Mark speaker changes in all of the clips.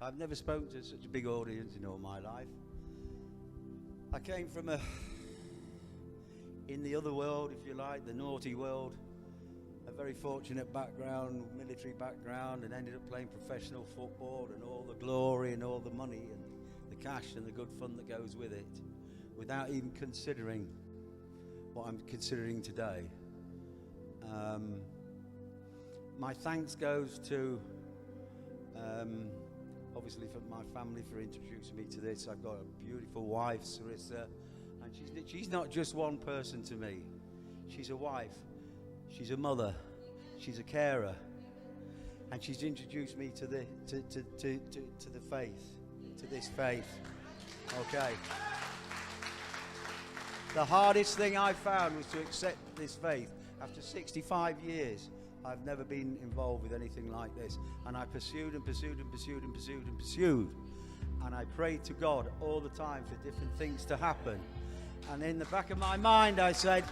Speaker 1: I've never spoken to such a big audience in all my life. I came from in the other world, if you like, the naughty world, a very fortunate background, military background, and ended up playing professional football and all the glory and all the money and the cash and the good fun that goes with it, without even considering what I'm considering today. My thanks goes to obviously for my family for introducing me to this. I've got a beautiful wife, Sarissa, and she's not just one person to me. She's a wife, she's a mother, she's a carer, and she's introduced me to the faith, to this faith. Okay. The hardest thing I found was to accept this faith. After 65 years, I've never been involved with anything like this. And I pursued and pursued and pursued and pursued and pursued. And I prayed to God all the time for different things to happen. And in the back of my mind, I said,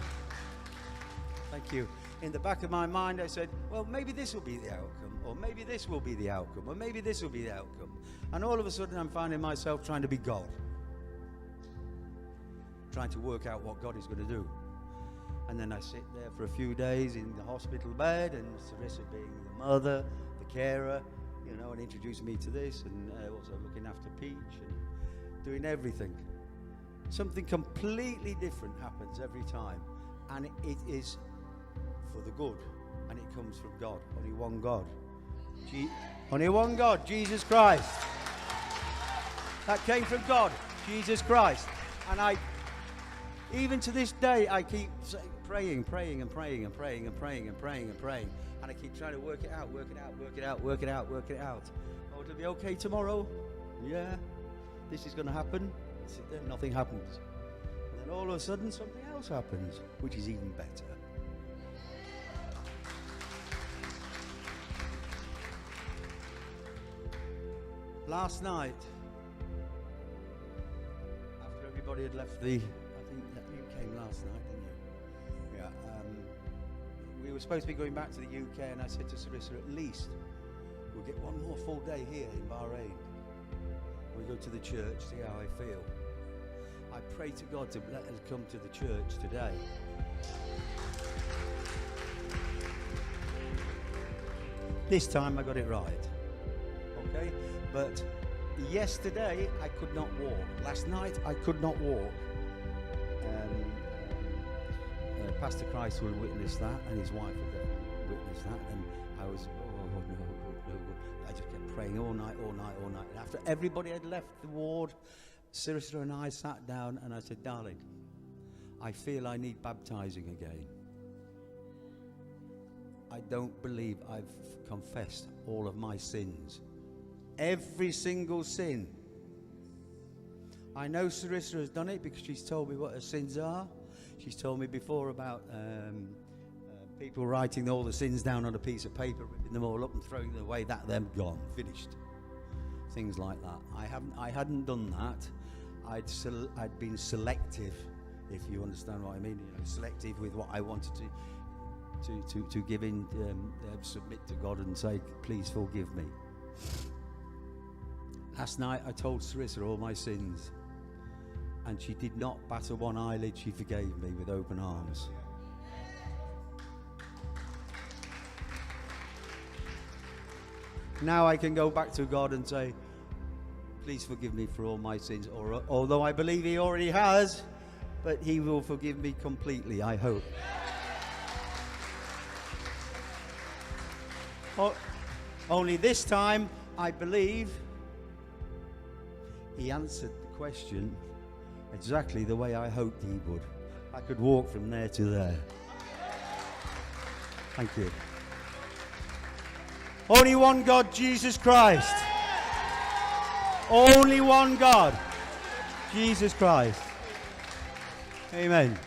Speaker 1: thank you. In the back of my mind, I said, well, maybe this will be the outcome. Or maybe this will be the outcome. Or maybe this will be the outcome. And all of a sudden, I'm finding myself trying to be God. Trying to work out what God is going to do. And then I sit there for a few days in the hospital bed, and Sarissa being the mother, the carer, and introducing me to this, and also looking after Peach and doing everything. Something completely different happens every time, and it is for the good, and it comes from God. Only one God. Only one God, Jesus Christ. That came from God, Jesus Christ. And even to this day, I keep praying. And I keep trying to work it out. Oh, it'll be okay tomorrow. Yeah. This is going to happen. Sit there, nothing happens. And then all of a sudden, something else happens, which is even better. Last night, after everybody had left you came last night, didn't you? Yeah. We were supposed to be going back to the UK, and I said to Sarissa, at least we'll get one more full day here in Bahrain. We go to the church, see how I feel. I pray to God to let us come to the church today. This time I got it right. Okay? But yesterday I could not walk. Last night I could not walk. Pastor Christ will witness that, and his wife will witness that, and I was, no. I just kept praying all night. And after everybody had left the ward, Sarissa and I sat down, and I said, darling, I feel I need baptizing again. I don't believe I've confessed all of my sins. Every single sin. I know Sarissa has done it because she's told me what her sins are. She's told me before about people writing all the sins down on a piece of paper, ripping them all up and throwing them away. Them gone, finished. Things like that. I hadn't done that. I'd been selective, if you understand what I mean. Selective with what I wanted to give in, submit to God and say, please forgive me. Last night I told Sarissa all my sins, and she did not batter one eyelid. She forgave me with open arms. Now I can go back to God and say, please forgive me for all my sins. Although I believe he already has, but he will forgive me completely, I hope. Only this time, I believe he answered the question exactly the way I hoped he would. I could walk from there to there. Thank you. Only one God, Jesus Christ. Only one God, Jesus Christ. Amen.